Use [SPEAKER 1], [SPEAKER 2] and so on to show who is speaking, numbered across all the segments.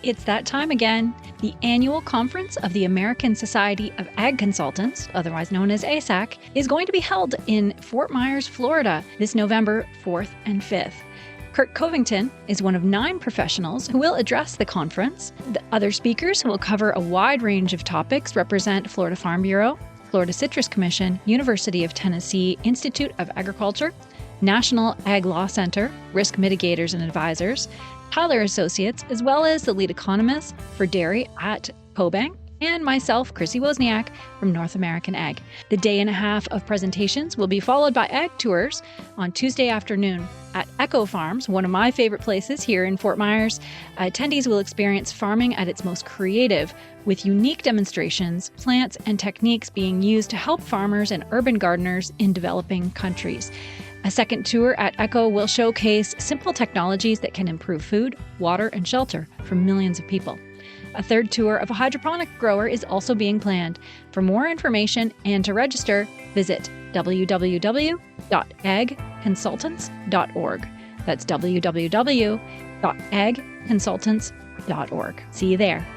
[SPEAKER 1] It's that time again. The annual conference of the American Society of Ag Consultants, otherwise known as ASAC, is going to be held in Fort Myers, Florida, this November 4th and 5th. Kurt Covington is one of 9 professionals who will address the conference. The other speakers who will cover a wide range of topics represent Florida Farm Bureau, Florida Citrus Commission, University of Tennessee Institute of Agriculture, National Ag Law Center, Risk Mitigators and Advisors, Tyler Associates, as well as the lead economist for dairy at CoBank, and myself, Chrissy Wozniak from North American Ag. The day and a half of presentations will be followed by ag tours on Tuesday afternoon at Echo Farms, one of my favorite places here in Fort Myers. Attendees will experience farming at its most creative, with unique demonstrations, plants, and techniques being used to help farmers and urban gardeners in developing countries. A second tour at Echo will showcase simple technologies that can improve food, water, and shelter for millions of people. A third tour of a hydroponic grower is also being planned. For more information and to register, visit www.agconsultants.org. That's www.agconsultants.org. See you there.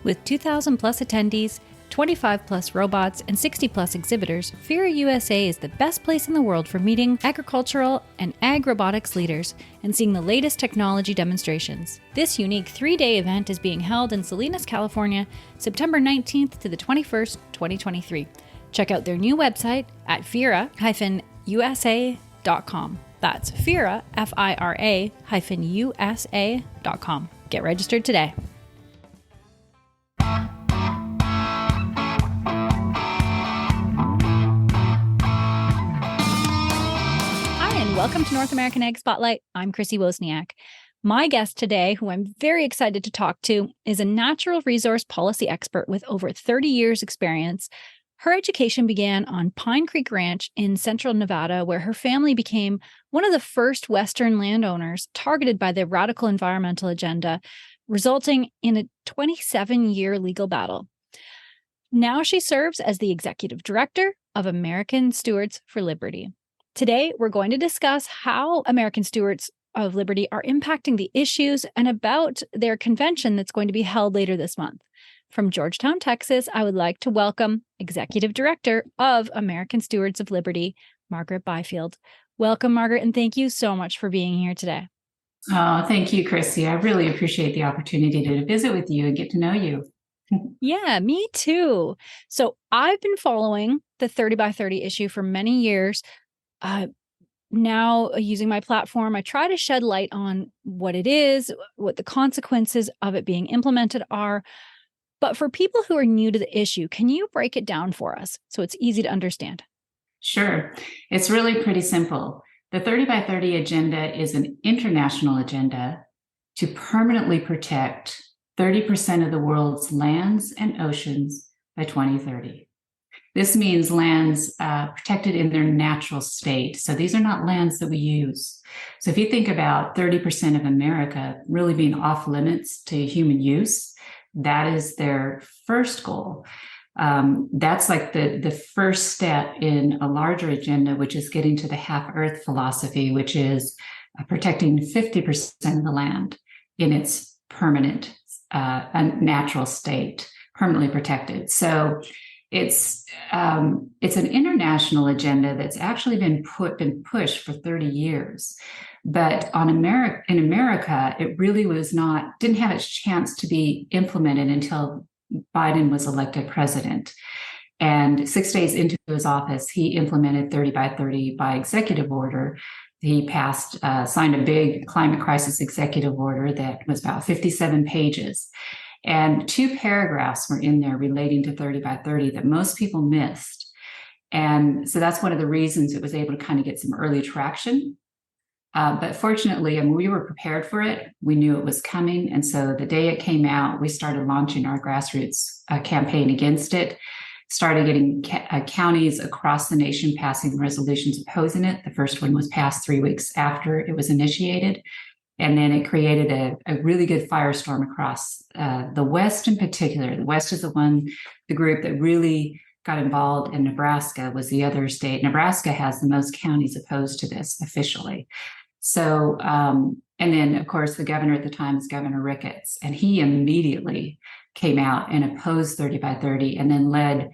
[SPEAKER 1] With 2,000 plus attendees, 25 plus robots, and 60 plus exhibitors, FIRA USA is the best place in the world for meeting agricultural and ag robotics leaders and seeing the latest technology demonstrations. This unique 3-day event is being held in Salinas, California, September 19th to the 21st, 2023. Check out their new website at FIRA-USA.com. That's FIRA, FIRA-USA.com. Get registered today. Welcome to North American Ag Spotlight. I'm Chrissy Wozniak. My guest today, who I'm very excited to talk to, is a natural resource policy expert with over 30 years experience. Her education began on Pine Creek Ranch in central Nevada, where her family became one of the first Western landowners targeted by the radical environmental agenda, resulting in a 27-year legal battle. Now she serves as the executive director of American Stewards for Liberty. Today, we're going to discuss how American Stewards of Liberty are impacting the issues and about their convention that's going to be held later this month. From Georgetown, Texas, I would like to welcome Executive Director of American Stewards of Liberty, Margaret Byfield. Welcome, Margaret, and thank you so much for being here today.
[SPEAKER 2] Oh, thank you, Chrissy. I really appreciate the opportunity to visit with you and get to know you.
[SPEAKER 1] Yeah, me too. So I've been following the 30 by 30 issue for many years. Now using my platform, I try to shed light on what it is, what the consequences of it being implemented are. But for people who are new to the issue, can you break it down for us so it's easy to understand?
[SPEAKER 2] Sure. It's really pretty simple. The 30 by 30 agenda is an international agenda to permanently protect 30% of the world's lands and oceans by 2030. This means lands protected in their natural state. So these are not lands that we use. So if you think about 30% of America really being off limits to human use, that is their first goal. That's like the first step in a larger agenda, which is getting to the half Earth philosophy, which is protecting 50% of the land in its permanent natural state, permanently protected. So it's an international agenda that's actually been pushed for 30 years, but in America, it really didn't have its chance to be implemented until Biden was elected president. And 6 days into his office, he implemented 30 by 30 by executive order. He signed a big climate crisis executive order that was about 57 pages. And 2 paragraphs were in there relating to 30 by 30 that most people missed. And so that's one of the reasons it was able to kind of get some early traction. But fortunately, we were prepared for it. We knew it was coming. And so the day it came out, we started launching our grassroots campaign against it, started getting counties across the nation passing resolutions opposing it. The first one was passed 3 weeks after it was initiated. And then it created a really good firestorm across the West in particular. The West is the group that really got involved, and Nebraska was the other state. Nebraska has the most counties opposed to this officially. So, and then, of course, the governor at the time is Governor Ricketts, and he immediately came out and opposed 30 by 30 and then led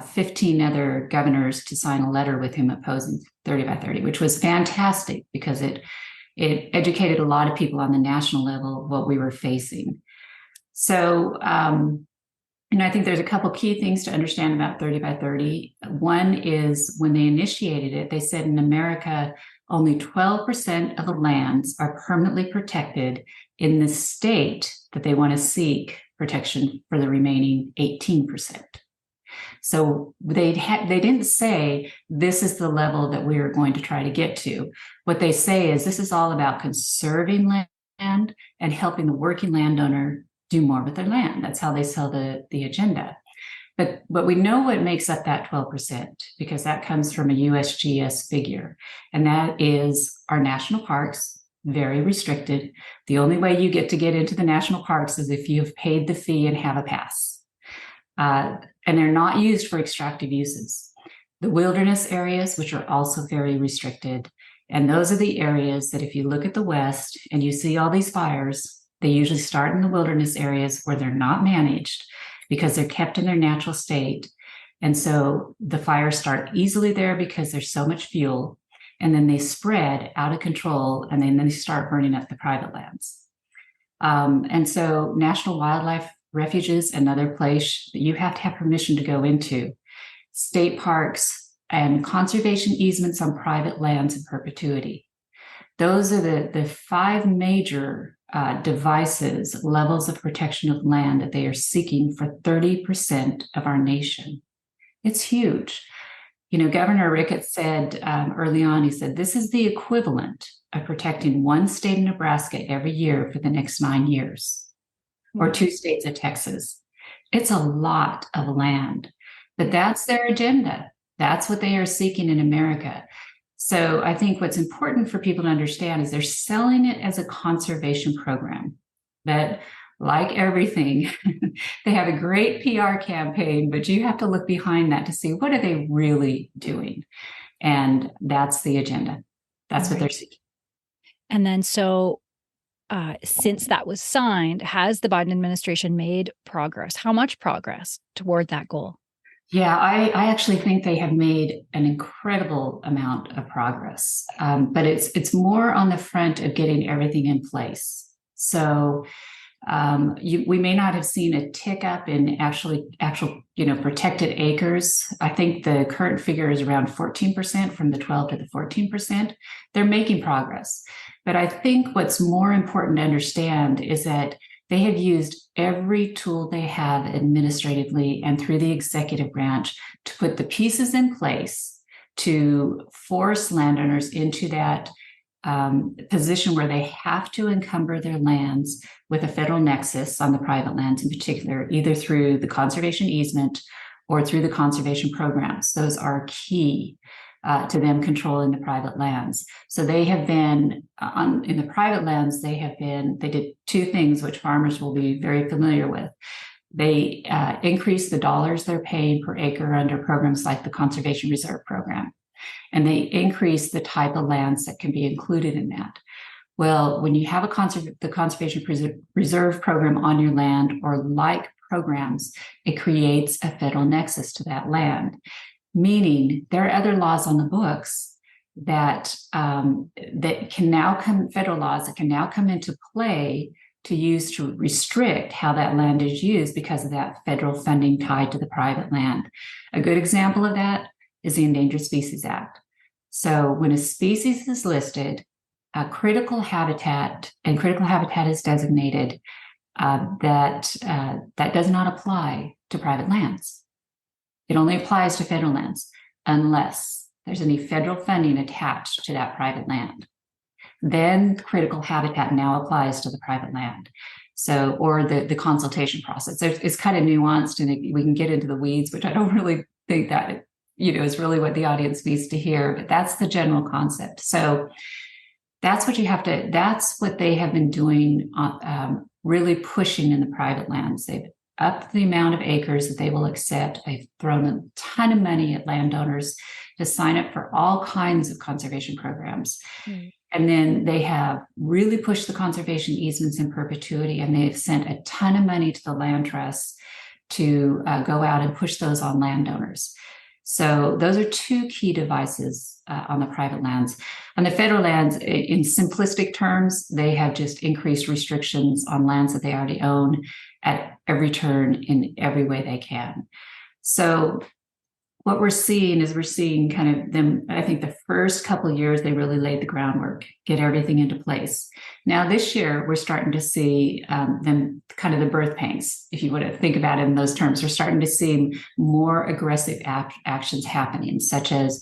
[SPEAKER 2] 15 other governors to sign a letter with him opposing 30 by 30, which was fantastic because it educated a lot of people on the national level what we were facing. So, I think there's a couple key things to understand about 30 by 30. One is when they initiated it, they said in America, only 12% of the lands are permanently protected in the state that they want to seek protection for the remaining 18%. So they didn't say this is the level that we are going to try to get to. What they say is this is all about conserving land and helping the working landowner do more with their land. That's how they sell the agenda. But we know what makes up that 12% because that comes from a USGS figure, and that is our national parks, very restricted. The only way you get into the national parks is if you've paid the fee and have a pass. And they're not used for extractive uses. The wilderness areas, which are also very restricted, and those are the areas that if you look at the West and you see all these fires, they usually start in the wilderness areas where they're not managed because they're kept in their natural state. And so the fires start easily there because there's so much fuel, and then they spread out of control, and then they start burning up the private lands. And so national wildlife refuges, another place that you have to have permission to go into, state parks, and conservation easements on private lands in perpetuity. Those are the five major devices, levels of protection of land that they are seeking for 30% of our nation. It's huge. Governor Ricketts said early on, he said, this is the equivalent of protecting one state of Nebraska every year for the next 9 years, or 2 states of Texas. It's a lot of land, but that's their agenda. That's what they are seeking in America. So I think what's important for people to understand is they're selling it as a conservation program. But like everything, they have a great PR campaign, but you have to look behind that to see what are they really doing. And that's the agenda. That's what they're seeking.
[SPEAKER 1] And then since that was signed, has the Biden administration made progress? How much progress toward that goal?
[SPEAKER 2] Yeah, I actually think they have made an incredible amount of progress, but it's more on the front of getting everything in place. So we may not have seen a tick up in actual protected acres. I think the current figure is around 14% from the 12 to the 14%. They're making progress, but I think what's more important to understand is that they have used every tool they have administratively and through the executive branch to put the pieces in place to force landowners into that position where they have to encumber their lands with a federal nexus on the private lands in particular, either through the conservation easement or through the conservation programs. Those are key to them controlling the private lands. So they have been in the private lands, they did 2 things which farmers will be very familiar with. They increased the dollars they're paying per acre under programs like the Conservation Reserve Program. And they increased the type of lands that can be included in that. Well, when you have the Conservation Reserve Program on your land or like programs, it creates a federal nexus to that land. Meaning there are other laws on the books that can now come, federal laws that can now come into play to use to restrict how that land is used because of that federal funding tied to the private land. A good example of that is the Endangered Species Act. So when a species is listed, a critical habitat is designated, that does not apply to private lands. It only applies to federal lands unless there's any federal funding attached to that private land. Then critical habitat now applies to the private land. So, or the consultation process. It's kind of nuanced, and we can get into the weeds, which I don't really think that is really what the audience needs to hear. But that's the general concept. So that's what that's what they have been doing, really pushing in the private lands. up the amount of acres that they will accept. They've thrown a ton of money at landowners to sign up for all kinds of conservation programs. Mm. And then they have really pushed the conservation easements in perpetuity, and they've sent a ton of money to the land trusts to go out and push those on landowners. So those are two key devices on the private lands. On the federal lands, in simplistic terms, they have just increased restrictions on lands that they already own at every turn in every way they can. So what we're seeing kind of them, I think the first couple of years, they really laid the groundwork, get everything into place. Now this year, we're starting to see them kind of the birth pangs, if you want to think about it in those terms. We're starting to see more aggressive actions happening, such as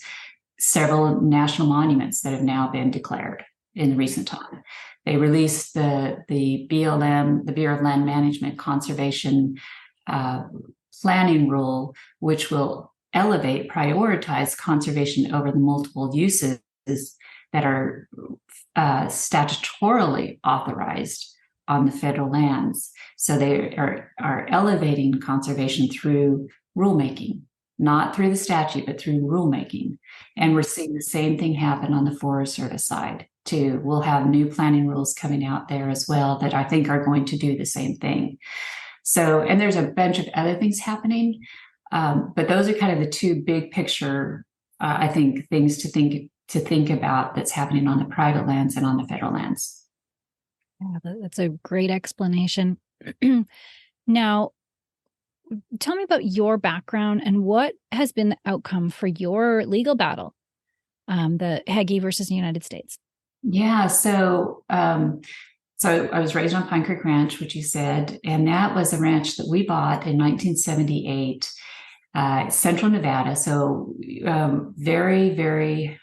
[SPEAKER 2] several national monuments that have now been declared in recent time. They released the BLM, the Bureau of Land Management Conservation Planning Rule, which will prioritize conservation over the multiple uses that are statutorily authorized on the federal lands. So they are elevating conservation through rulemaking, not through the statute, but through rulemaking. And we're seeing the same thing happen on the Forest Service side too. We'll have new planning rules coming out there as well that I think are going to do the same thing. So, and there's a bunch of other things happening. But those are kind of the two big picture, I think, things to think about that's happening on the private lands and on the federal lands.
[SPEAKER 1] Yeah, that's a great explanation. Now, tell me about your background and what has been the outcome for your legal battle, the Heggie versus the United States.
[SPEAKER 2] Yeah, so I was raised on Pine Creek Ranch, which you said, and that was a ranch that we bought in 1978. Central Nevada, so very, very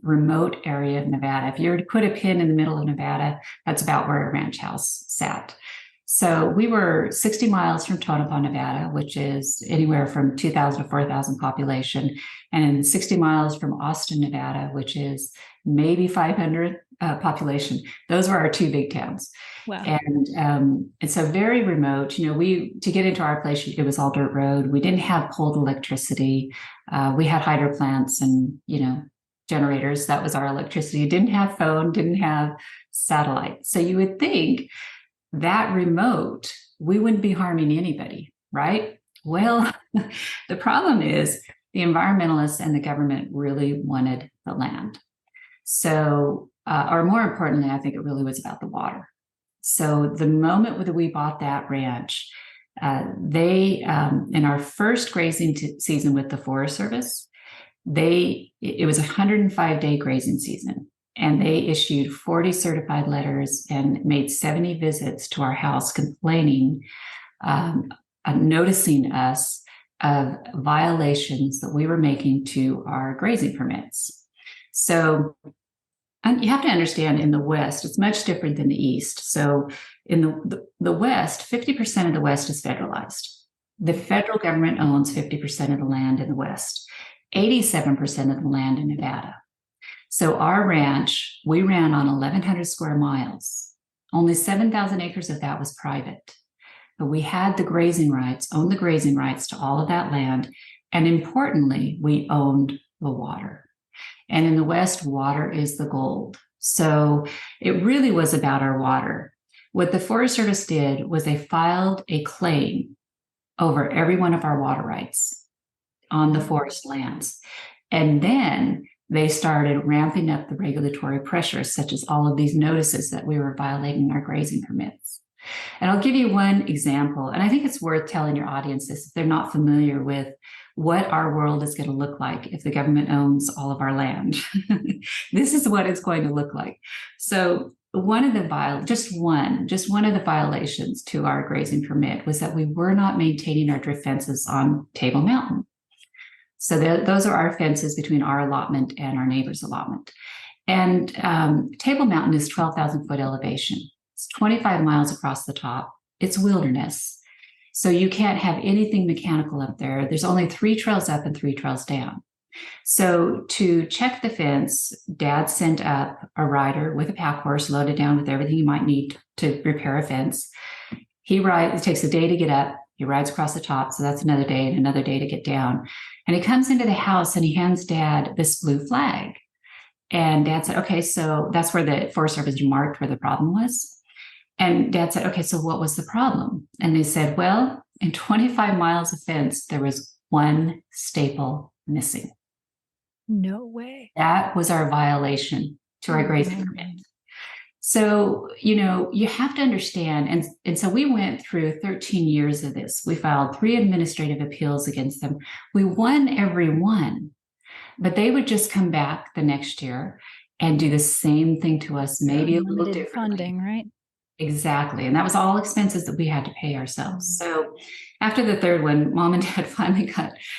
[SPEAKER 2] remote area of Nevada. If you were to put a pin in the middle of Nevada, that's about where a ranch house sat. So we were 60 miles from Tonopah, Nevada, which is anywhere from 2,000 to 4,000 population, and 60 miles from Austin, Nevada, which is maybe 500 population. Those were our two big towns.
[SPEAKER 1] Wow.
[SPEAKER 2] And so very remote. To get into our place, it was all dirt road. We didn't have pulled electricity. We had hydro plants and generators. That was our electricity. Didn't have phone. Didn't have satellite. So you would think that remote, we wouldn't be harming anybody, right? Well, the problem is the environmentalists and the government really wanted the land. So, or more importantly, I think it really was about the water. So the moment that we bought that ranch, they, in our first grazing season with the Forest Service, it was a 105-day grazing season. And they issued 40 certified letters and made 70 visits to our house complaining, noticing us of violations that we were making to our grazing permits. So you have to understand, in the West, it's much different than the East. So in the West, 50% of the West is federalized. The federal government owns 50% of the land in the West, 87% of the land in Nevada. So our ranch, we ran on 1,100 square miles. Only 7,000 acres of that was private. But we had the grazing rights, owned the grazing rights to all of that land. And importantly, we owned the water. And in the West, water is the gold. So it really was about our water. What the Forest Service did was they filed a claim over every one of our water rights on the forest lands. And then they started ramping up the regulatory pressures, such as all of these notices that we were violating our grazing permits. And I'll give you one example, and I think it's worth telling your audience this if they're not familiar with what our world is going to look like if the government owns all of our land. This is what it's going to look like. So one of the violations to our grazing permit was that we were not maintaining our drift fences on Table Mountain. So those are our fences between our allotment and our neighbor's allotment. And Table Mountain is 12,000 foot elevation. It's 25 miles across the top. It's wilderness. So you can't have anything mechanical up there. There's only 3 trails up and 3 trails down. So to check the fence, Dad sent up a rider with a pack horse loaded down with everything you might need to repair a fence. It takes a day to get up. He rides across the top. So that's another day and another day to get down. And he comes into the house and he hands Dad this blue flag. And Dad said, okay, so that's where the Forest Service marked where the problem was. And Dad said, okay, so what was the problem? And they said, well, in 25 miles of fence, there was one staple missing.
[SPEAKER 1] No way.
[SPEAKER 2] That was our violation to our grazing permit. So, you have to understand. And so we went through 13 years of this. We filed 3 administrative appeals against them. We won every one, but they would just come back the next year and do the same thing to us, maybe a little differently.
[SPEAKER 1] Funding, right?
[SPEAKER 2] Exactly. And that was all expenses that we had to pay ourselves. So after the third one, Mom and Dad finally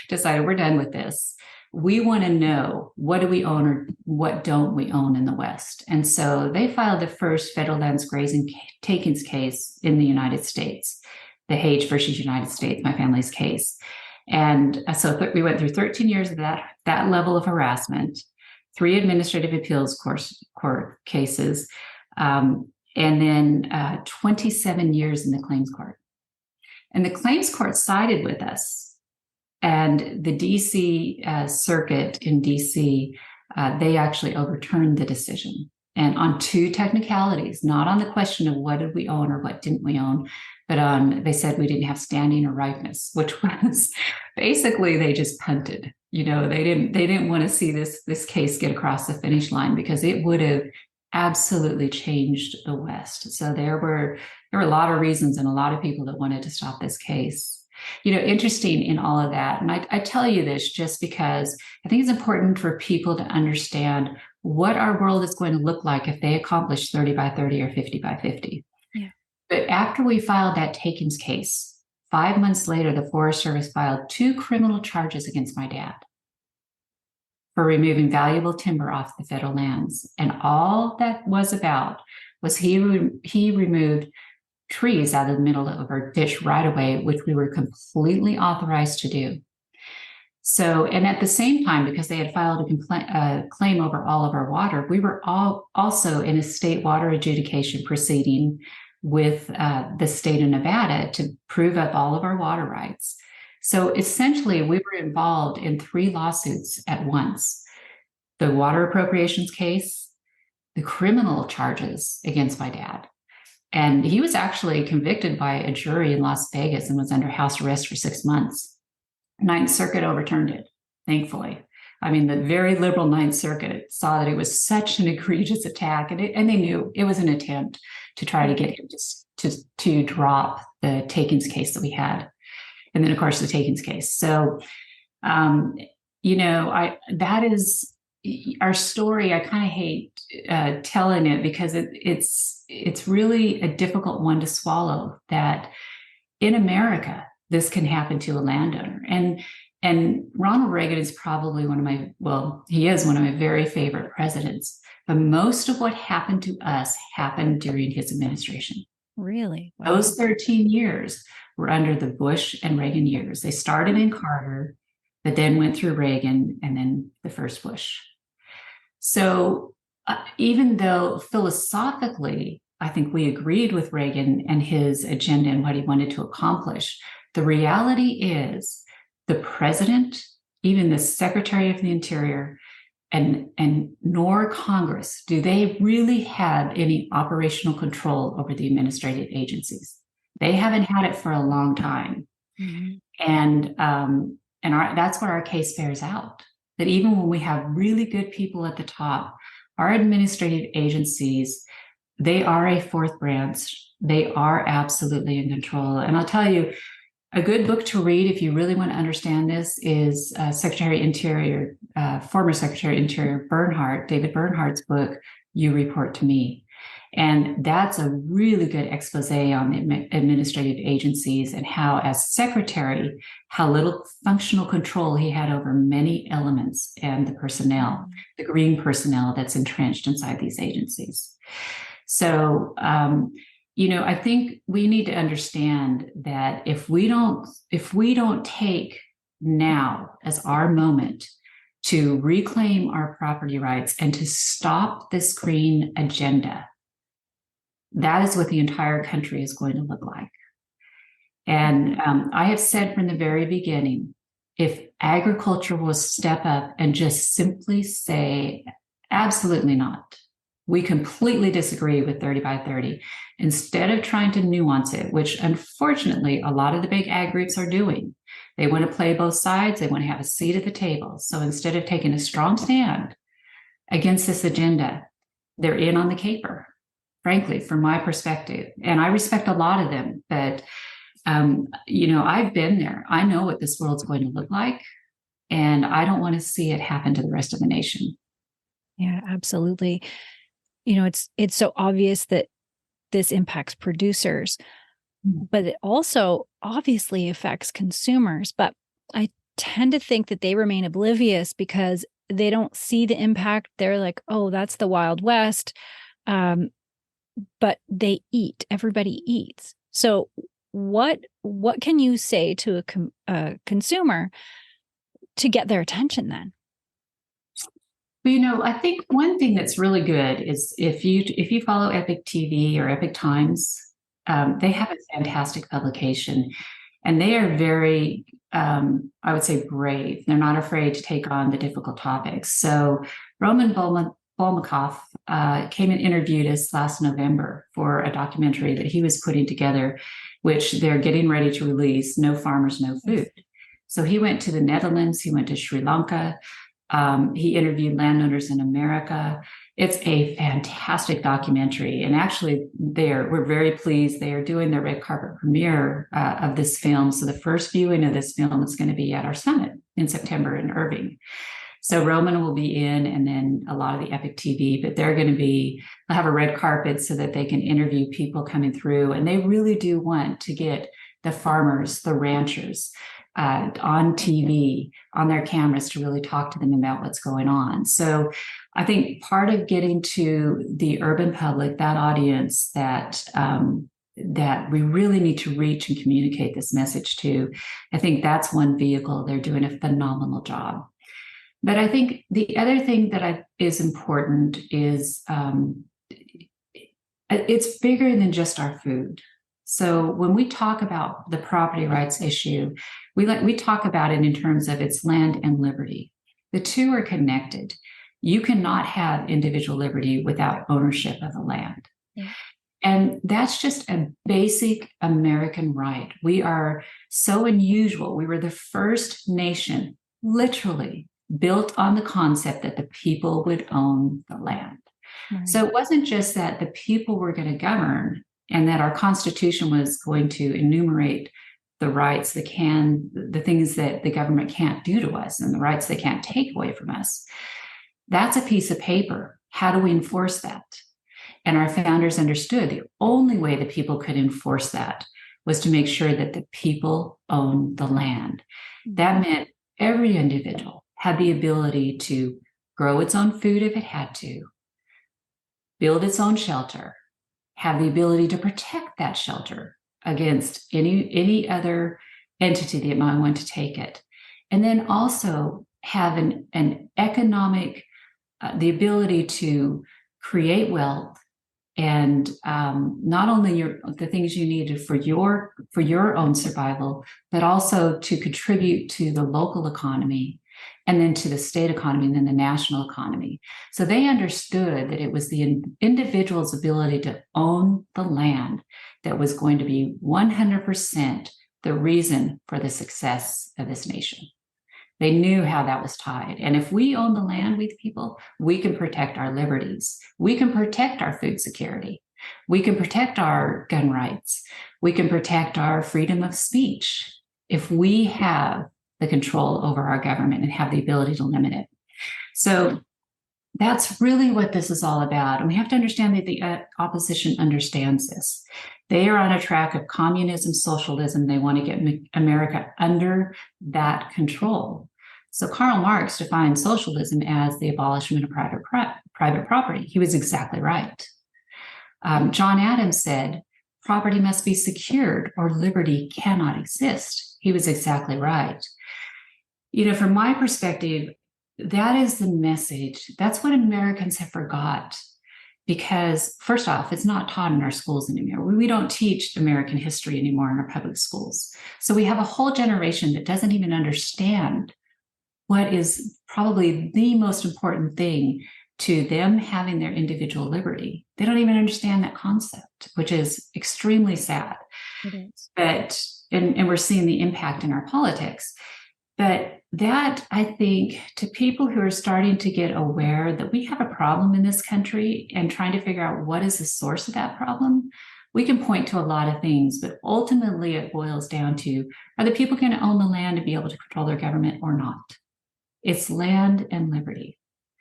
[SPEAKER 2] decided we're done with this. We want to know, what do we own or what don't we own in the West? And so they filed the first federal lands grazing takings case in the United States, the Hage versus United States, my family's case. And so we went through 13 years of that level of harassment, 3 administrative appeals court cases, and then 27 years in the claims court. And the claims court sided with us. And the DC circuit in DC, they actually overturned the decision. And on 2 technicalities, not on the question of what did we own or what didn't we own, but they said we didn't have standing or ripeness, which was basically they just punted. They didn't want to see this case get across the finish line, because it would have absolutely changed the West. So there were a lot of reasons and a lot of people that wanted to stop this case. Interesting in all of that. And I tell you this just because I think it's important for people to understand what our world is going to look like if they accomplish 30 by 30 or 50 by 50.
[SPEAKER 1] Yeah.
[SPEAKER 2] But after we filed that takings case, 5 months later, the Forest Service filed 2 criminal charges against my dad for removing valuable timber off the federal lands. And all that was about was he removed trees out of the middle of our ditch right away, which we were completely authorized to do. So, and at the same time, because they had filed a claim over all of our water, we were also in a state water adjudication proceeding with the state of Nevada to prove up all of our water rights. So essentially, we were involved in 3 lawsuits at once: the water appropriations case, the criminal charges against my dad. And he was actually convicted by a jury in Las Vegas and was under house arrest for 6 months. Ninth Circuit overturned it, thankfully. I mean, the very liberal Ninth Circuit saw that it was such an egregious attack, and they knew it was an attempt to try to get him to drop the takings case that we had. And then, of course, the takings case. So, that is our story. I kind of hate telling it because it's really a difficult one to swallow, that in America, this can happen to a landowner. And Ronald Reagan is probably he is one of my very favorite presidents. But most of what happened to us happened during his administration.
[SPEAKER 1] Really? Wow.
[SPEAKER 2] Those 13 years were under the Bush and Reagan years. They started in Carter, but then went through Reagan and then the first Bush. So even though philosophically, I think we agreed with Reagan and his agenda and what he wanted to accomplish, the reality is the president, even the Secretary of the Interior, and nor Congress, do they really have any operational control over the administrative agencies. They haven't had it for a long time. Mm-hmm. And that's what our case bears out. That even when we have really good people at the top, our administrative agencies, they are a 4th branch. They are absolutely in control. And I'll tell you, a good book to read if you really want to understand this is Secretary Interior, former Secretary Interior David Bernhardt's book, You Report to Me. And that's a really good expose on the administrative agencies and how, as secretary, how little functional control he had over many elements and the personnel, the green personnel that's entrenched inside these agencies. So, I think we need to understand that if we don't take now as our moment to reclaim our property rights and to stop this green agenda, that is what the entire country is going to look like. And I have said from the very beginning, if agriculture will step up and just simply say, absolutely not, we completely disagree with 30 by 30, instead of trying to nuance it, which unfortunately a lot of the big ag groups are doing. They want to play both sides. They want to have a seat at the table. So instead of taking a strong stand against this agenda, they're in on the caper, frankly, from my perspective. And I respect a lot of them, but I've been there. I know what this world's going to look like, and I don't want to see it happen to the rest of the nation.
[SPEAKER 1] Yeah, absolutely. It's so obvious that this impacts producers, but it also obviously affects consumers. But I tend to think that they remain oblivious because they don't see the impact. They're like, oh, that's the Wild West. But they eat. Everybody eats. So what can you say to a consumer to get their attention then?
[SPEAKER 2] Well, I think one thing that's really good is if you follow Epic TV or Epic Times, they have a fantastic publication, and they are very, I would say, brave. They're not afraid to take on the difficult topics. So Roman Bolmakoff came and interviewed us last November for a documentary that he was putting together, which they're getting ready to release, No Farmers, No Food. So he went to the Netherlands, he went to Sri Lanka, he interviewed landowners in America. It's a fantastic documentary. And actually, we're very pleased. They are doing the red carpet premiere of this film. So the first viewing of this film is going to be at our summit in September in Irving. So Roman will be in, and then a lot of the Epic TV, but they'll have a red carpet so that they can interview people coming through. And they really do want to get the farmers, the ranchers, on TV, on their cameras, to really talk to them about what's going on. So I think part of getting to the urban public, that audience that we really need to reach and communicate this message to, I think that's one vehicle. They're doing a phenomenal job. But I think the other thing that is important is it's bigger than just our food. So when we talk about the property rights issue, we talk about it in terms of its land and liberty. The two are connected. You cannot have individual liberty without ownership of the land. Yeah. And that's just a basic American right. We are so unusual. We were the first nation, literally, built on the concept that the people would own the land. Right. So it wasn't just that the people were going to govern and that our Constitution was going to enumerate the rights, the things that the government can't do to us and the rights they can't take away from us. That's a piece of paper. How do we enforce that? And our founders understood the only way the people could enforce that was to make sure that the people owned the land. That meant every individual had the ability to grow its own food if it had to, build its own shelter, have the ability to protect that shelter against any other entity that might want to take it. And then also have an economic, the ability to create wealth and not only the things you needed for your own survival, but also to contribute to the local economy and then to the state economy and then the national economy. So they understood that it was the individual's ability to own the land that was going to be 100% the reason for the success of this nation. They knew how that was tied. And if we own the land, we the people, we can protect our liberties. We can protect our food security. We can protect our gun rights. We can protect our freedom of speech if we have the control over our government and have the ability to limit it. So that's really what this is all about. And we have to understand that the opposition understands this. They are on a track of communism, socialism. They want to get America under that control. So Karl Marx defined socialism as the abolishment of private property. He was exactly right. John Adams said, property must be secured or liberty cannot exist. He was exactly right. From my perspective, that is the message. That's what Americans have forgot. because first off, it's not taught in our schools anymore. We don't teach American history anymore in our public schools. So we have a whole generation that doesn't even understand what is probably the most important thing to them having their individual liberty. They don't even understand that concept, which is extremely sad.
[SPEAKER 1] It is.
[SPEAKER 2] But and we're seeing the impact in our politics. But that, I think, to people who are starting to get aware that we have a problem in this country and trying to figure out what is the source of that problem, we can point to a lot of things, but ultimately it boils down to, are the people going to own the land to be able to control their government or not? It's land and liberty.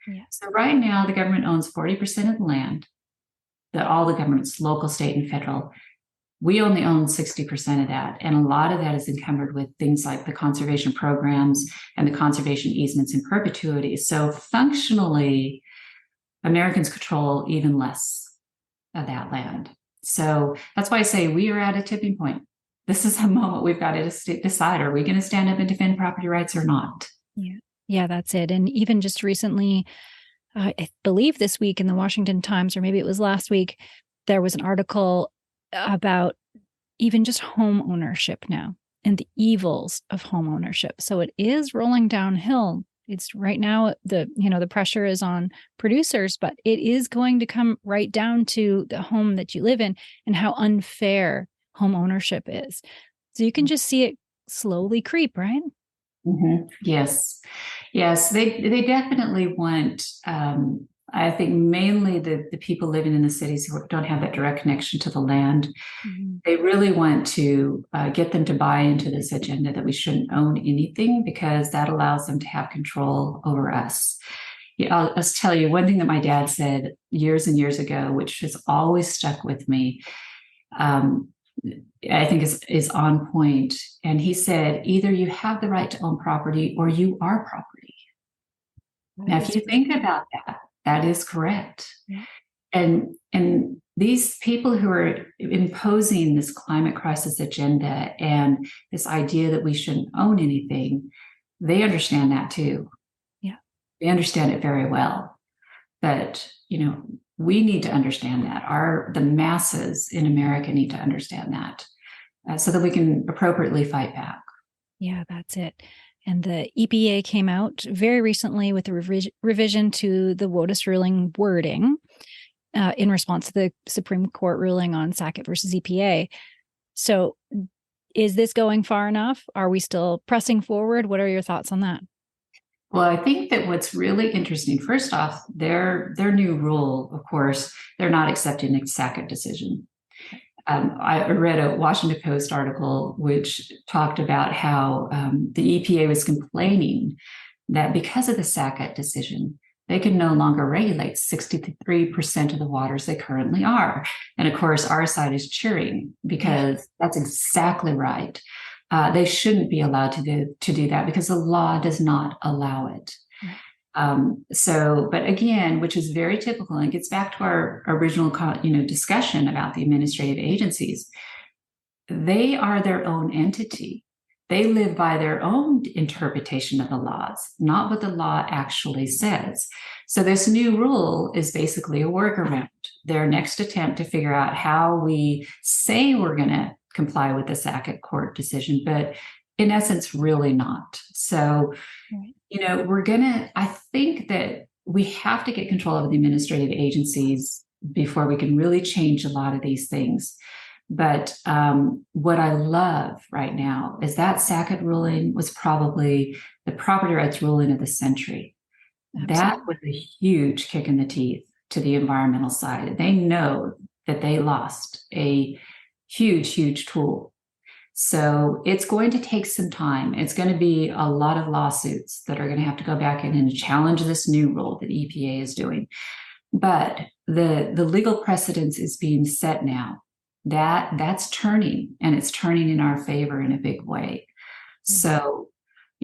[SPEAKER 1] Yeah.
[SPEAKER 2] So right now, the government owns 40% of the land, that all the governments, local, state, and federal. We only own 60% of that. And a lot of that is encumbered with things like the conservation programs and the conservation easements in perpetuity. So functionally, Americans control even less of that land. So that's why I say we are at a tipping point. This is a moment we've got to decide, are we going to stand up and defend property rights or not?
[SPEAKER 1] Yeah. Yeah, that's it. And even just recently, I believe this week in the Washington Times, or maybe it was last week, there was an article about even just home ownership now and the evils of home ownership. So it is rolling downhill. It's right now, the pressure is on producers, but it is going to come right down to the home that you live in and how unfair home ownership is. So you can just see it slowly creep, right?
[SPEAKER 2] Mm-hmm. Yes. They definitely want, I think mainly the people living in the cities who don't have that direct connection to the land. Mm-hmm. They really want to get them to buy into this agenda that we shouldn't own anything, because that allows them to have control over us. I'll tell you one thing that my dad said years and years ago, which has always stuck with me. I think is on point. And he said, either you have the right to own property or you are property. Now, if you think about that, that is correct. Yeah. And these people who are imposing this climate crisis agenda and this idea that we shouldn't own anything, they understand that too.
[SPEAKER 1] Yeah.
[SPEAKER 2] They understand it very well. But, we need to understand that. The masses in America need to understand that so that we can appropriately fight back.
[SPEAKER 1] Yeah, that's it. And the EPA came out very recently with a revision to the WOTUS ruling wording in response to the Supreme Court ruling on Sackett versus EPA. So is this going far enough? Are we still pressing forward? What are your thoughts on that?
[SPEAKER 2] Well, I think that what's really interesting, first off, their new rule, of course, they're not accepting the Sackett decision. I read a Washington Post article which talked about how the EPA was complaining that because of the Sackett decision, they can no longer regulate 63% of the waters they currently are. And of course, our side is cheering because that's exactly right. They shouldn't be allowed to do that because the law does not allow it. But again, which is very typical, and it gets back to our original, discussion about the administrative agencies. They are their own entity. They live by their own interpretation of the laws, not what the law actually says. So this new rule is basically a workaround. Their next attempt to figure out how we say we're going to comply with the Sackett court decision, but in essence, really not. So, I think that we have to get control of the administrative agencies before we can really change a lot of these things. But what I love right now is that Sackett ruling was probably the property rights ruling of the century. Absolutely. That was a huge kick in the teeth to the environmental side. They know that they lost a huge, huge tool. So it's going to take some time. It's going to be a lot of lawsuits that are going to have to go back in and challenge this new rule that EPA is doing. But the legal precedence is being set now. That's turning, and it's turning in our favor in a big way. Mm-hmm. So,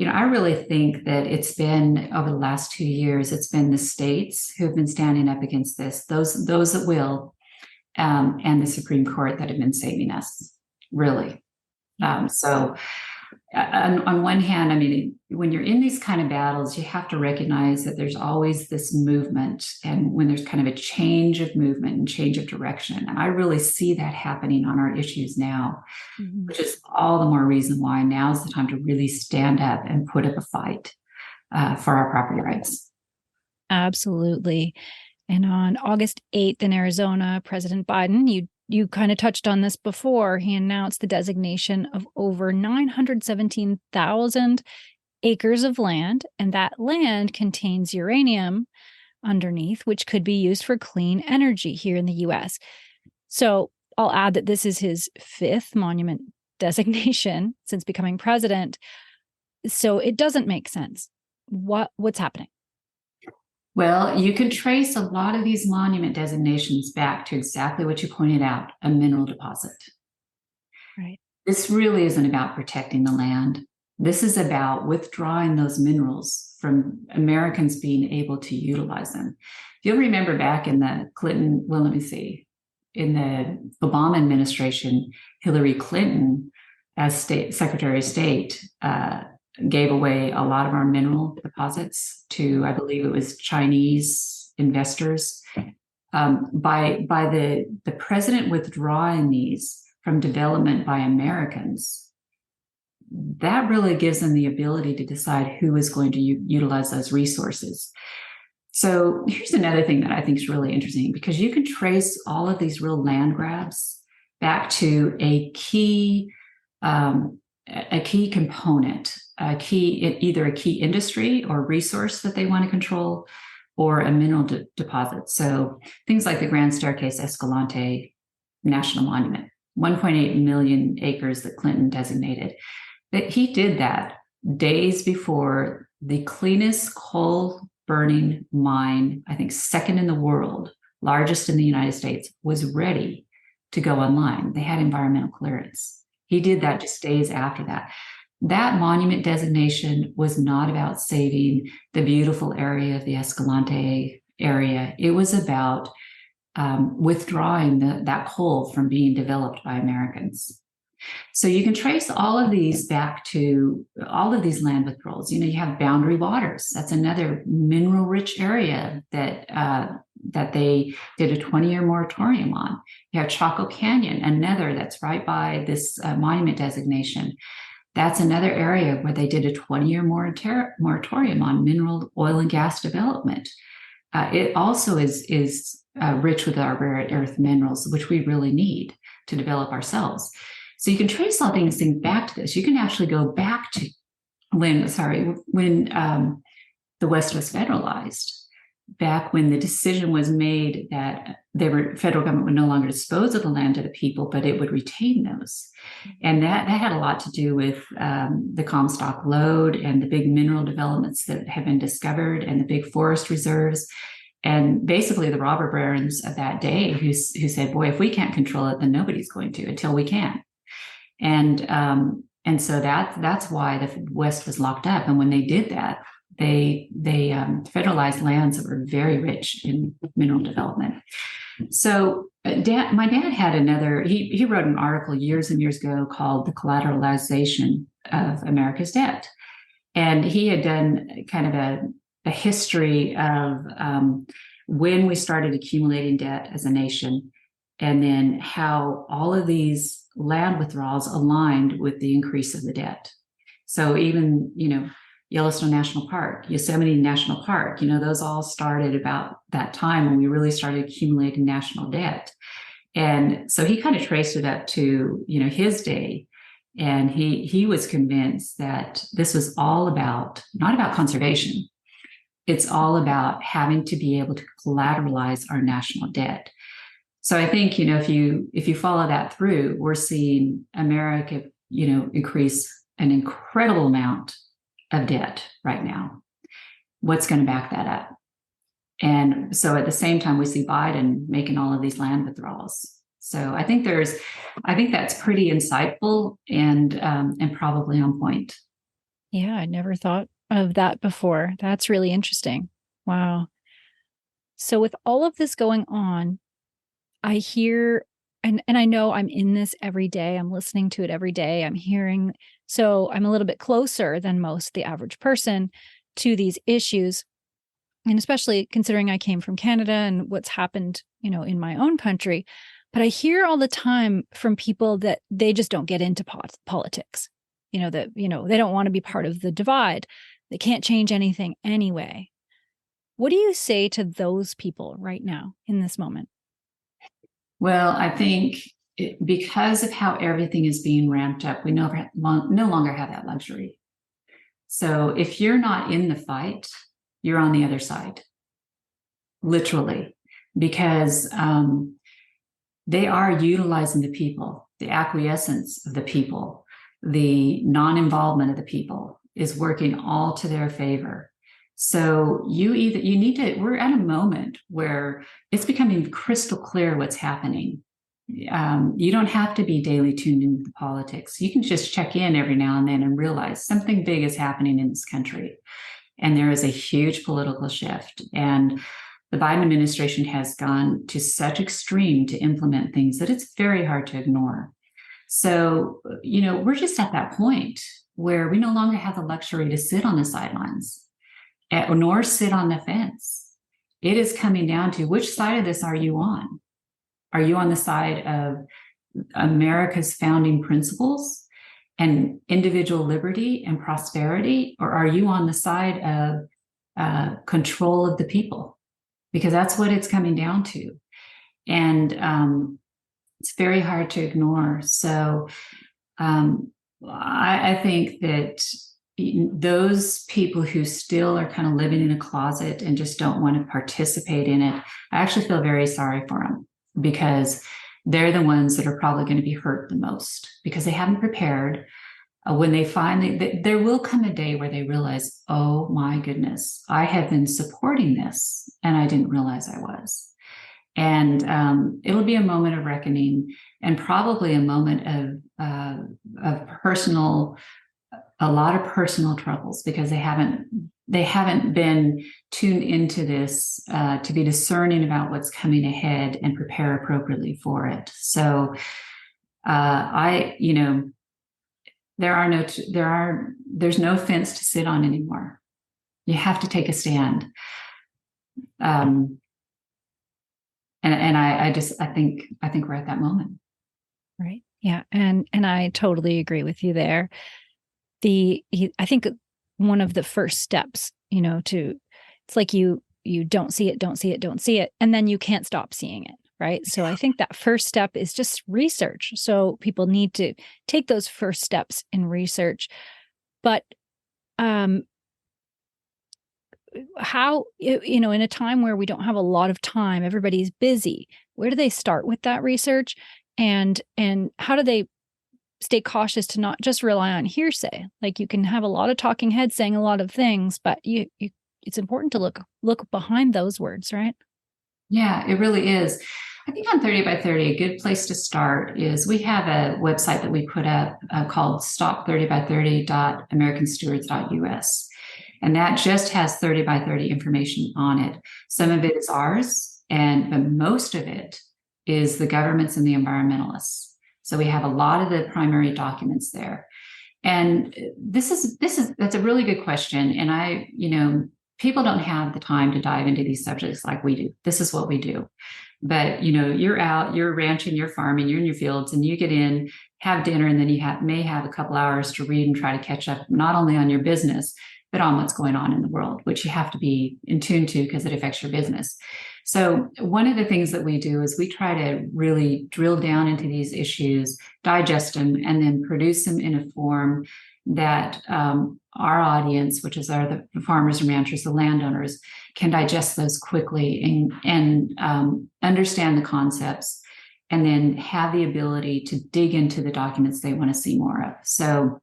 [SPEAKER 2] I really think that it's been, over the last 2 years, it's been the states who have been standing up against this, those that will, and the Supreme Court that have been saving us, really. So on one hand, I mean, when you're in these kind of battles, you have to recognize that there's always this movement, and when there's kind of a change of movement and change of direction. And I really see that happening on our issues now, which is all the more reason why now's the time to really stand up and put up a fight for our property rights.
[SPEAKER 1] Absolutely. And on August 8th in Arizona, President Biden, you kind of touched on this before, he announced the designation of over 917,000 acres of land, and that land contains uranium underneath, which could be used for clean energy here in the U.S. So I'll add that this is his 5th monument designation since becoming president. So it doesn't make sense. What's happening?
[SPEAKER 2] Well, you can trace a lot of these monument designations back to exactly what you pointed out, a mineral deposit.
[SPEAKER 1] Right.
[SPEAKER 2] This really isn't about protecting the land. This is about withdrawing those minerals from Americans being able to utilize them. If you'll remember back in the in the Obama administration, Hillary Clinton, as Secretary of State, gave away a lot of our mineral deposits to, I believe it was Chinese investors. By the president withdrawing these from development by Americans, that really gives them the ability to decide who is going to utilize those resources. So here's another thing that I think is really interesting, because you can trace all of these real land grabs back to a key component, either a key industry or resource that they want to control, or a mineral deposit. So things like the Grand Staircase Escalante National Monument, 1.8 million acres that Clinton designated. That he did that days before the cleanest coal burning mine, I think second in the world, largest in the United States, was ready to go online. They had environmental clearance. He did that just days after that. That monument designation was not about saving the beautiful area of the Escalante area. It was about withdrawing that coal from being developed by Americans. So you can trace all of these back to all of these land withdrawals. You have Boundary Waters. That's another mineral-rich area that they did a 20-year moratorium on. You have Chaco Canyon, another that's right by this monument designation. That's another area where they did a 20-year moratorium on mineral, oil, and gas development. It also is rich with our rare earth minerals, which we really need to develop ourselves. So you can trace all these things back to this. You can actually go back to when the West was federalized, back when the decision was made that federal government would no longer dispose of the land to the people, but it would retain those. And that had a lot to do with the Comstock Lode and the big mineral developments that have been discovered and the big forest reserves. And basically the robber barons of that day who said, boy, if we can't control it, then nobody's going to until we can. And so that's why the West was locked up. And when they did that, they federalized lands that were very rich in mineral development. So my dad had he wrote an article years and years ago called The Collateralization of America's Debt. And he had done kind of a history of when we started accumulating debt as a nation, and then how all of these land withdrawals aligned with the increase of the debt. So even, Yellowstone National Park, Yosemite National Park, those all started about that time when we really started accumulating national debt. And so he kind of traced it up to, his day. And he was convinced that this was all about, not about conservation. It's all about having to be able to collateralize our national debt. So I think, if you follow that through, we're seeing America, increase an incredible amount of debt right now. What's going to back that up? And so at the same time, we see Biden making all of these land withdrawals. So I think that's pretty insightful and probably on point.
[SPEAKER 1] Yeah, I never thought of that before. That's really interesting. Wow. So with all of this going on, I hear and I know I'm in this every day. I'm listening to it every day. I'm hearing, so I'm a little bit closer than most, the average person, to these issues. And especially considering I came from Canada and what's happened, in my own country. But I hear all the time from people that they just don't get into politics, that, they don't want to be part of the divide. They can't change anything anyway. What do you say to those people right now in this moment?
[SPEAKER 2] Well, I think because of how everything is being ramped up, we no longer have that luxury. So if you're not in the fight, you're on the other side, literally, because they are utilizing the people, the acquiescence of the people, the non-involvement of the people is working all to their favor. So we're at a moment where it's becoming crystal clear what's happening. You don't have to be daily tuned into the politics. You can just check in every now and then and realize something big is happening in this country. And there is a huge political shift. And the Biden administration has gone to such extreme to implement things that it's very hard to ignore. So, we're just at that point where we no longer have the luxury to sit on the sidelines nor sit on the fence. It is coming down to, which side of this are you on? Are you on the side of America's founding principles and individual liberty and prosperity, or are you on the side of control of the people? Because that's what it's coming down to. And it's very hard to ignore. So I think that those people who still are kind of living in a closet and just don't want to participate in it, I actually feel very sorry for them, because they're the ones that are probably going to be hurt the most, because they haven't prepared. When they finally, there will come a day where they realize, oh my goodness, I have been supporting this and I didn't realize I was. And it'll be a moment of reckoning, and probably a moment of personal, a lot of personal troubles, because they haven't been tuned into this to be discerning about what's coming ahead and prepare appropriately for it. So there's no fence to sit on anymore. You have to take a stand. And I think we're at that moment.
[SPEAKER 1] Right. Yeah. And I totally agree with you there. I think one of the first steps, it's like you don't see it, and then you can't stop seeing it. Right. So I think that first step is just research. So people need to take those first steps in research. But how, in a time where we don't have a lot of time, everybody's busy, where do they start with that research? And how do they stay cautious to not just rely on hearsay? Like, you can have a lot of talking heads saying a lot of things, but it's important to look behind those words, right?
[SPEAKER 2] Yeah, it really is. I think on 30 by 30, a good place to start is, we have a website that we put up called stop30by30.americanstewards.us. And that just has 30 by 30 information on it. Some of it is ours, but most of it is the governments and the environmentalists. So we have a lot of the primary documents there. And that's a really good question. And people don't have the time to dive into these subjects like we do. This is what we do. But, you're out, you're ranching, you're farming, you're in your fields, and you get in, have dinner, and then you may have a couple hours to read and try to catch up, not only on your business, but on what's going on in the world, which you have to be in tune to because it affects your business. So one of the things that we do is we try to really drill down into these issues, digest them, and then produce them in a form that our audience, which is the farmers and ranchers, the landowners, can digest those quickly and understand the concepts, and then have the ability to dig into the documents they want to see more of. So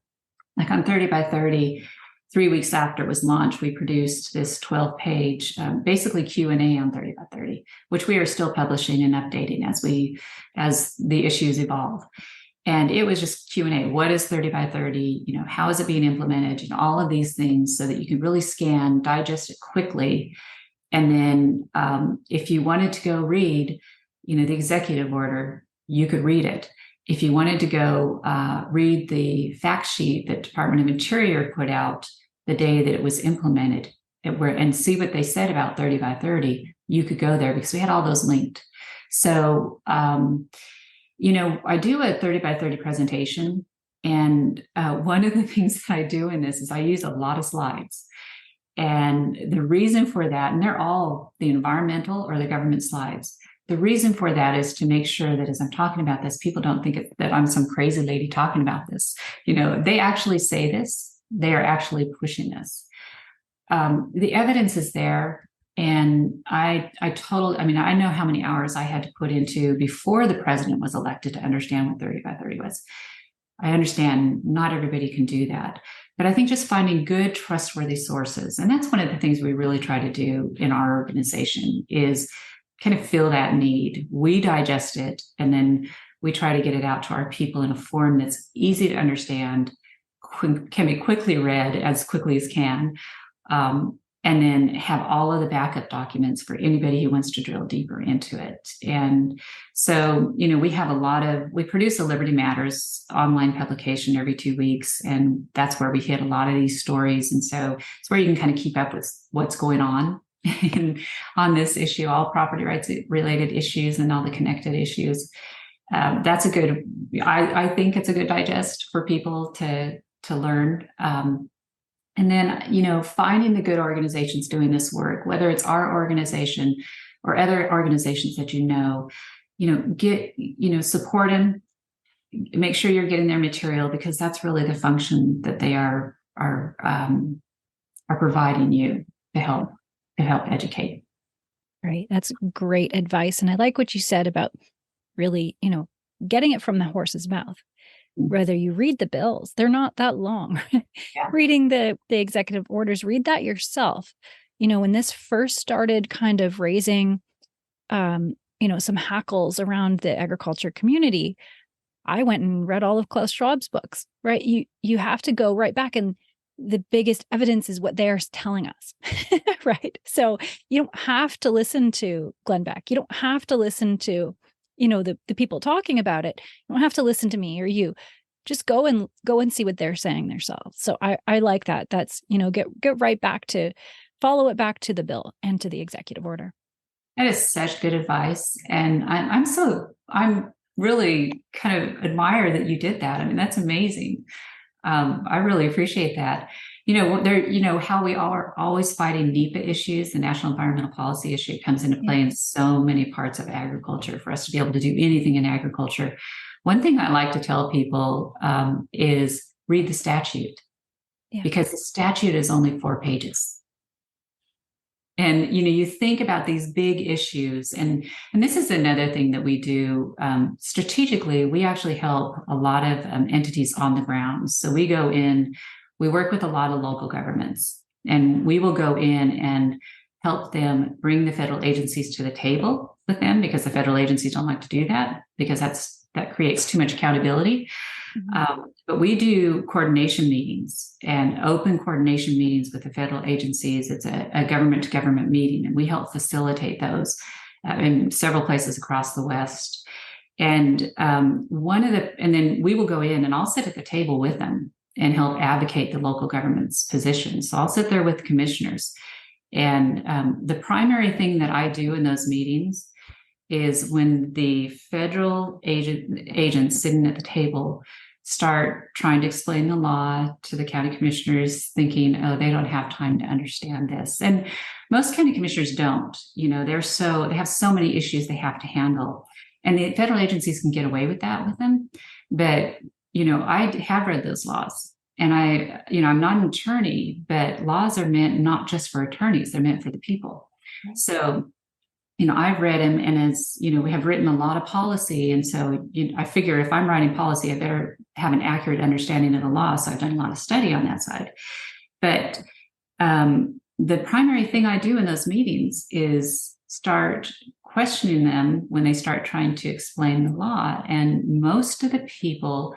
[SPEAKER 2] like on 30 by 30, 3 weeks after it was launched, we produced this 12-page, basically Q&A on 30 by 30, which we are still publishing and updating as the issues evolve. And it was just Q&A. What is 30 by 30? How is it being implemented? And all of these things, so that you can really scan, digest it quickly. And then if you wanted to go read, the executive order, you could read it. If you wanted to go read the fact sheet that Department of Interior put out the day that it was implemented and see what they said about 30 by 30, you could go there because we had all those linked. So, I do a 30 by 30 presentation. And one of the things that I do in this is I use a lot of slides. And the reason for that, and they're all the environmental or the government slides. The reason for that is to make sure that as I'm talking about this, people don't think that I'm some crazy lady talking about this. They actually say this. They are actually pushing this. The evidence is there. And I know how many hours I had to put into before the president was elected to understand what 30 by 30 was. I understand not everybody can do that. But I think just finding good, trustworthy sources. And that's one of the things we really try to do in our organization is kind of fill that need. We digest it, and then we try to get it out to our people in a form that's easy to understand, can be quickly read as quickly as can, and then have all of the backup documents for anybody who wants to drill deeper into it. And so, we produce a Liberty Matters online publication every 2 weeks, and that's where we hit a lot of these stories. And so it's where you can kind of keep up with what's going on on this issue, all property rights related issues and all the connected issues. I think it's a good digest for people to learn. And then, finding the good organizations doing this work, whether it's our organization or other organizations that support them, make sure you're getting their material, because that's really the function that they are providing you to help educate.
[SPEAKER 1] Right. That's great advice. And I like what you said about really, getting it from the horse's mouth. Whether you read the bills, they're not that long. Yeah. Reading the executive orders, read that yourself. When this first started kind of raising, some hackles around the agriculture community, I went and read all of Klaus Schwab's books, right? You have to go right back, and the biggest evidence is what they're telling us, right? So you don't have to listen to Glenn Beck. You don't have to listen to the people talking about it. You don't have to listen to me or you. Just go and see what they're saying themselves. So I like that. That's, get right back to, follow it back to the bill and to the executive order.
[SPEAKER 2] That is such good advice. And I'm really kind of admire that you did that. I mean, that's amazing. I really appreciate that. How we are always fighting NEPA issues, the National Environmental Policy issue, comes into play in so many parts of agriculture for us to be able to do anything in agriculture. One thing I like to tell people is read the statute, because the statute is only 4 pages. And, you think about these big issues, and this is another thing that we do strategically. We actually help a lot of entities on the ground. So we go in, we work with a lot of local governments, and we will go in and help them bring the federal agencies to the table with them, because the federal agencies don't like to do that, because that creates too much accountability. Mm-hmm. But we do coordination meetings and open coordination meetings with the federal agencies. It's a government to government meeting, and we help facilitate those in several places across the West. And then we will go in, and I'll sit at the table with them and help advocate the local government's position. So I'll sit there with commissioners. And the primary thing that I do in those meetings is when the federal agents sitting at the table start trying to explain the law to the county commissioners, thinking, oh, they don't have time to understand this. And most county commissioners don't. They have so many issues they have to handle. And the federal agencies can get away with that with them. But I have read those laws, and I'm not an attorney, but laws are meant not just for attorneys, they're meant for the people. So, I've read them, and as we have written a lot of policy. And so I figure if I'm writing policy, I better have an accurate understanding of the law. So I've done a lot of study on that side. But the primary thing I do in those meetings is start questioning them when they start trying to explain the law. And most of the people,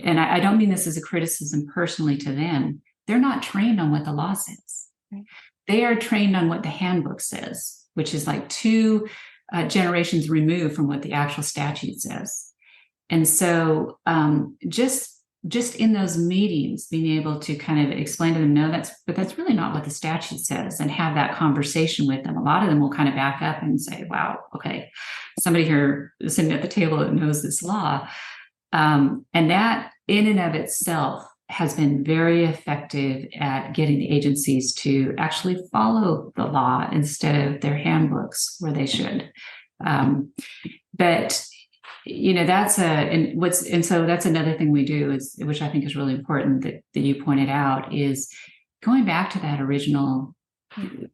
[SPEAKER 2] and I don't mean this as a criticism personally to them, they're not trained on what the law says. Right. They are trained on what the handbook says, which is like 2 generations removed from what the actual statute says. And so just in those meetings, being able to kind of explain to them, no, that's really not what the statute says, and have that conversation with them. A lot of them will kind of back up and say, wow, okay, somebody here sitting at the table that knows this law. And that in and of itself has been very effective at getting the agencies to actually follow the law instead of their handbooks where they should. But that's another thing we do is, which I think is really important that you pointed out, is going back to that original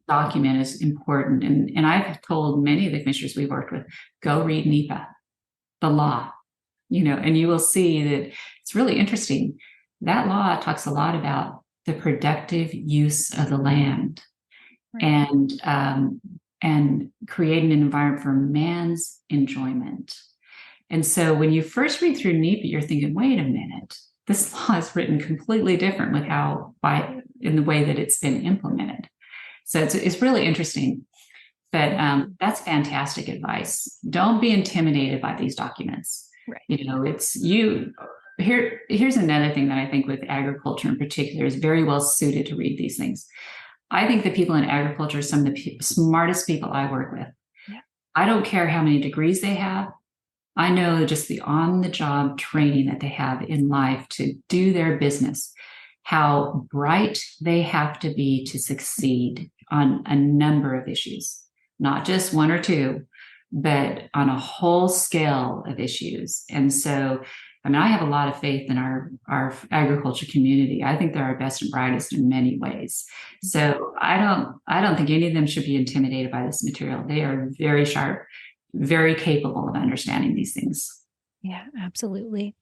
[SPEAKER 2] document is important. And I've told many of the commissioners we've worked with, go read NEPA, the law, and you will see that it's really interesting. That law talks a lot about the productive use of the land, right, and creating an environment for man's enjoyment. And so when you first read through NEPA, you're thinking, wait a minute, this law is written completely different in the way that it's been implemented. So it's really interesting. But that's fantastic advice. Don't be intimidated by these documents. Right. Here's another thing that I think with agriculture in particular is very well suited to read these things. I think the people in agriculture are some of the smartest people I work with. Yeah. I don't care how many degrees they have. I know just the on-the-job training that they have in life to do their business, how bright they have to be to succeed on a number of issues, not just one or two, but on a whole scale of issues. And so, I have a lot of faith in our agriculture community. I think they're our best and brightest in many ways. So I don't think any of them should be intimidated by this material. They are very sharp, very capable of understanding these things.
[SPEAKER 1] Yeah, absolutely.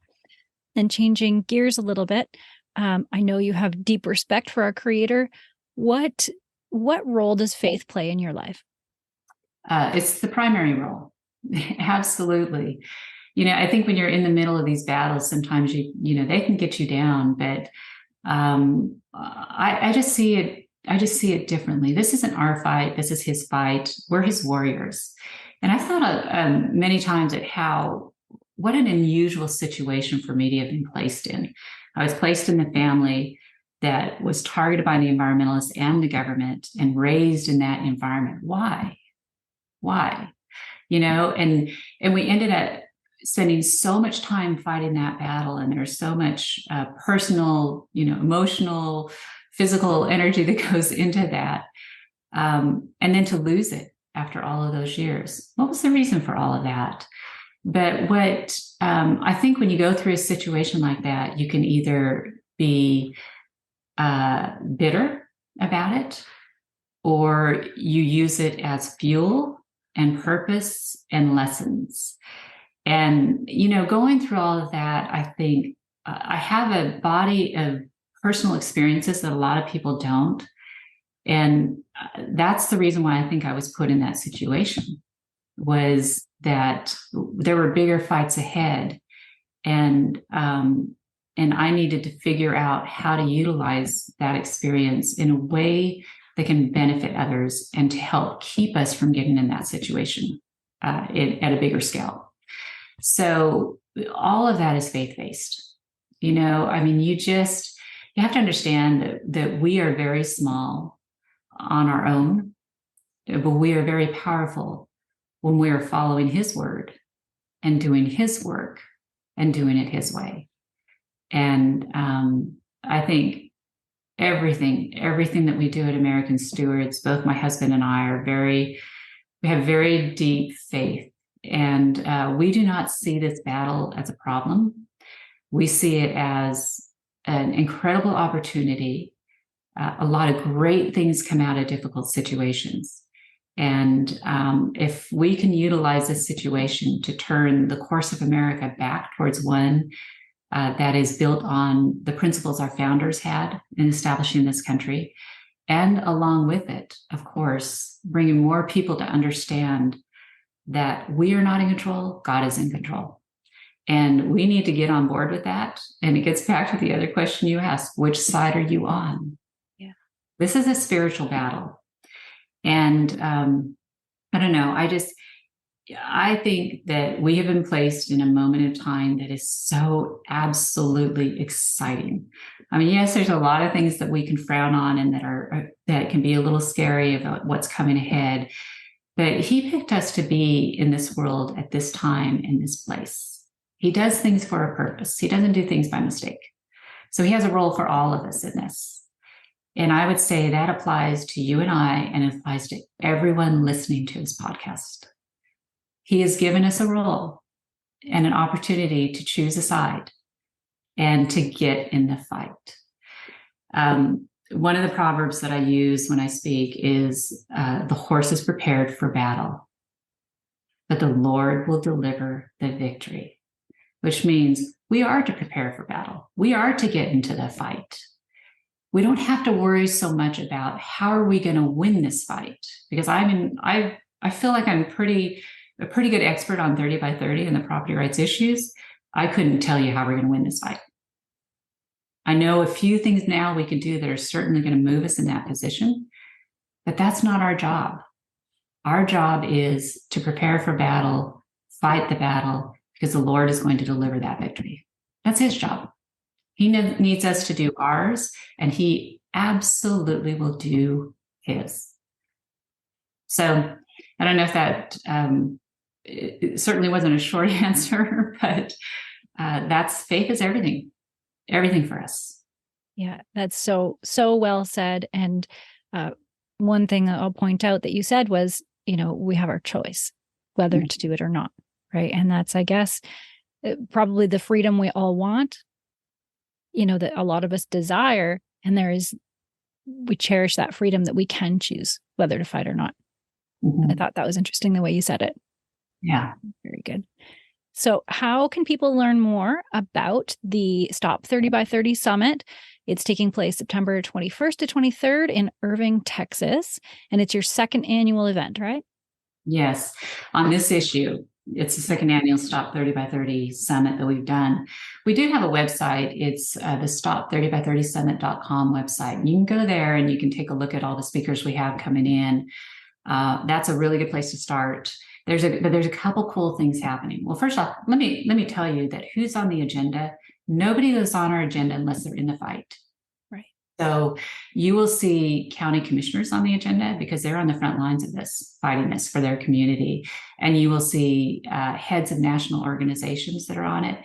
[SPEAKER 1] And changing gears a little bit, I know you have deep respect for our Creator. What role does faith play in your life?
[SPEAKER 2] It's the primary role. Absolutely. I think when you're in the middle of these battles, sometimes they can get you down, but I just see it differently. This isn't our fight. This is his fight. We're his warriors. And I thought many times at what an unusual situation for me to have been placed in. I was placed in the family that was targeted by the environmentalists and the government and raised in that environment. Why? And we ended up spending so much time fighting that battle, and there's so much personal, emotional, physical energy that goes into that, and then to lose it after all of those years. What was the reason for all of that? But what I think when you go through a situation like that, you can either be bitter about it, or you use it as fuel and purpose and lessons. And, going through all of that, I think I have a body of personal experiences that a lot of people don't. And that's the reason why I think I was put in that situation, was that there were bigger fights ahead. And I needed to figure out how to utilize that experience in a way that can benefit others and to help keep us from getting in that situation at a bigger scale. So all of that is faith-based. You have to understand that we are very small on our own, but we are very powerful when we are following his word and doing his work and doing it his way. And I think everything that we do at American Stewards, both my husband and I we have very deep faith. And we do not see this battle as a problem. We see it as an incredible opportunity. A lot of great things come out of difficult situations. And if we can utilize this situation to turn the course of America back towards one that is built on the principles our founders had in establishing this country, and along with it, of course, bringing more people to understand that we are not in control, God is in control. And we need to get on board with that. And it gets back to the other question you asked, which side are you on? Yeah. This is a spiritual battle. And I don't know, I think that we have been placed in a moment of time that is so absolutely exciting. I mean, yes, there's a lot of things that we can frown on and that can be a little scary about what's coming ahead. But he picked us to be in this world at this time in this place. He does things for a purpose. He doesn't do things by mistake. So he has a role for all of us in this. And I would say that applies to you and I, and it applies to everyone listening to his podcast. He has given us a role and an opportunity to choose a side and to get in the fight. One of the proverbs that I use when I speak is the horse is prepared for battle, but the Lord will deliver the victory, which means we are to prepare for battle. We are to get into the fight. We don't have to worry so much about how are we going to win this fight, because I feel like I'm a pretty good expert on 30 by 30 and the property rights issues. I couldn't tell you how we're going to win this fight. I know a few things now we can do that are certainly going to move us in that position, but that's not our job. Our job is to prepare for battle, fight the battle, because the Lord is going to deliver that victory. That's his job. He needs us to do ours, and he absolutely will do his. So I don't know if that it certainly wasn't a short answer, but that's faith is everything for us.
[SPEAKER 1] Yeah, that's so well said. And one thing that I'll point out that you said was, we have our choice whether to do it or not, right? And that's, I guess, probably the freedom we all want, that a lot of us desire. And we cherish that freedom that we can choose whether to fight or not. Mm-hmm. I thought that was interesting the way you said it.
[SPEAKER 2] Yeah.
[SPEAKER 1] Very good. So how can people learn more about the Stop 30 by 30 Summit? It's taking place September 21st to 23rd in Irving, Texas. And it's your second annual event, right?
[SPEAKER 2] Yes. On this issue, it's the second annual Stop 30 by 30 Summit that we've done. We do have a website. It's the stop30by30summit.com website. You can go there and you can take a look at all the speakers we have coming in. That's a really good place to start. There's a couple cool things happening. Well, first off, let me tell you that who's on the agenda. Nobody goes on our agenda unless they're in the fight.
[SPEAKER 1] Right.
[SPEAKER 2] So you will see county commissioners on the agenda because they're on the front lines of this, fighting this for their community. And you will see heads of national organizations that are on it.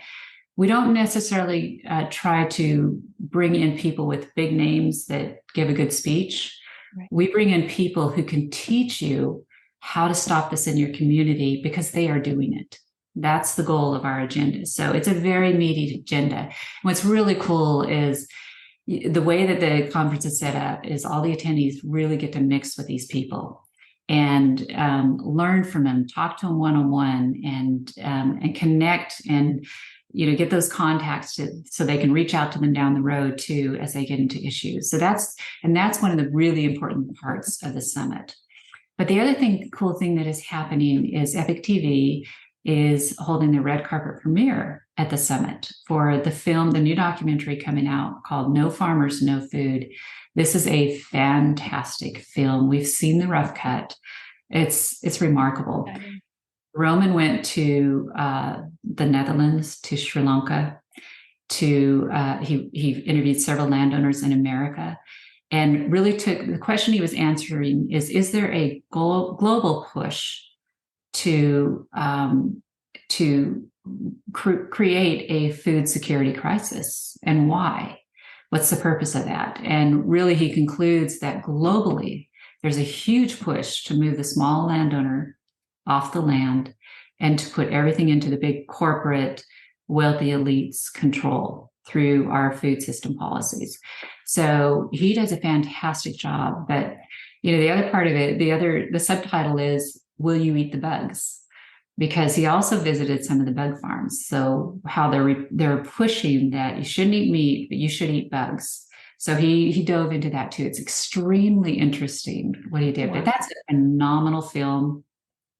[SPEAKER 2] We don't necessarily try to bring in people with big names that give a good speech. Right. We bring in people who can teach you how to stop this in your community because they are doing it. That's the goal of our agenda. So it's a very meaty agenda. What's really cool is the way that the conference is set up is all the attendees really get to mix with these people and learn from them, talk to them one-on-one, and connect and get those contacts so they can reach out to them down the road too as they get into issues. So that's one of the really important parts of the summit. But the other cool thing that is happening is Epic TV is holding the red carpet premiere at the summit for the film, the new documentary coming out called No Farmers, No Food. This is a fantastic film. We've seen the rough cut. It's remarkable. Okay. Roman went to the Netherlands, to Sri Lanka, he interviewed several landowners in America, and really took the question he was answering is there a global push to create a food security crisis, and why? What's the purpose of that? And really he concludes that globally there's a huge push to move the small landowner off the land and to put everything into the big corporate wealthy elites control through our food system policies. So he does a fantastic job. But the other part of it, the subtitle is, will you eat the bugs? Because he also visited some of the bug farms. So how they're pushing that you shouldn't eat meat, but you should eat bugs. So he dove into that too. It's extremely interesting what he did. Wow. But that's a phenomenal film.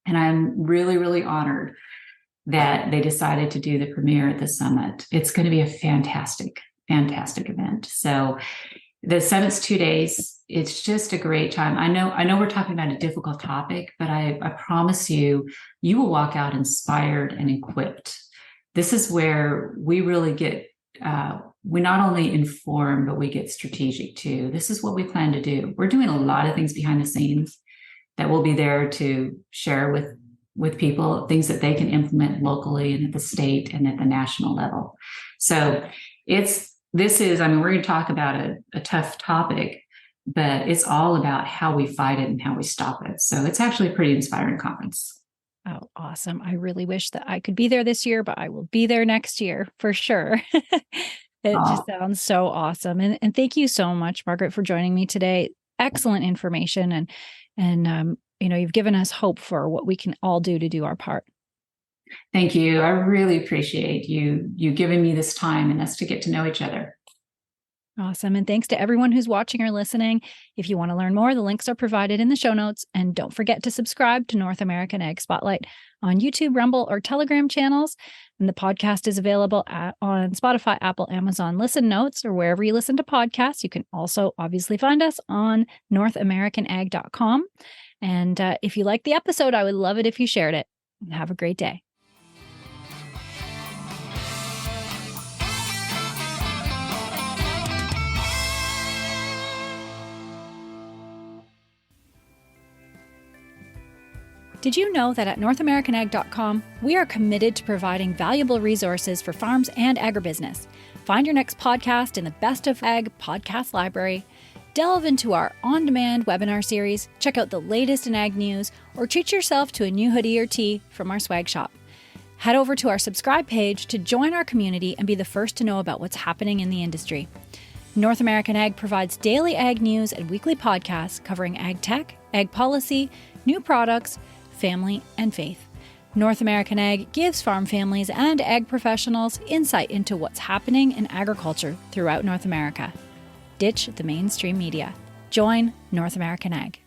[SPEAKER 2] And I'm really, really honored that they decided to do the premiere at the summit. It's going to be a fantastic, fantastic event. So The summit's 2 days. It's just a great time. I know we're talking about a difficult topic, but I promise you, you will walk out inspired and equipped. This is where we really get, we not only inform, but we get strategic too. This is what we plan to do. We're doing a lot of things behind the scenes that we'll be there to share with people, things that they can implement locally and at the state and at the national level. So we're going to talk about a tough topic, but it's all about how we fight it and how we stop it. So it's actually a pretty inspiring conference.
[SPEAKER 1] Oh, awesome. I really wish that I could be there this year, but I will be there next year for sure. It just sounds so awesome. And thank you so much, Margaret, for joining me today. Excellent information. And you've given us hope for what we can all do to do our part.
[SPEAKER 2] Thank you. I really appreciate you giving me this time and us to get to know each other.
[SPEAKER 1] Awesome. And thanks to everyone who's watching or listening. If you want to learn more, the links are provided in the show notes. And don't forget to subscribe to North American Ag Spotlight on YouTube, Rumble, or Telegram channels. And the podcast is available on Spotify, Apple, Amazon Listen Notes, or wherever you listen to podcasts. You can also obviously find us on NorthAmericanAg.com. And if you liked the episode, I would love it if you shared it. Have a great day. Did you know that at NorthAmericanAg.com, we are committed to providing valuable resources for farms and agribusiness? Find your next podcast in the Best of Ag podcast library, delve into our on-demand webinar series, check out the latest in ag news, or treat yourself to a new hoodie or tee from our swag shop. Head over to our subscribe page to join our community and be the first to know about what's happening in the industry. North American Ag provides daily ag news and weekly podcasts covering ag tech, ag policy, new products, family, and faith. North American Ag gives farm families and ag professionals insight into what's happening in agriculture throughout North America. Ditch the mainstream media. Join North American Ag.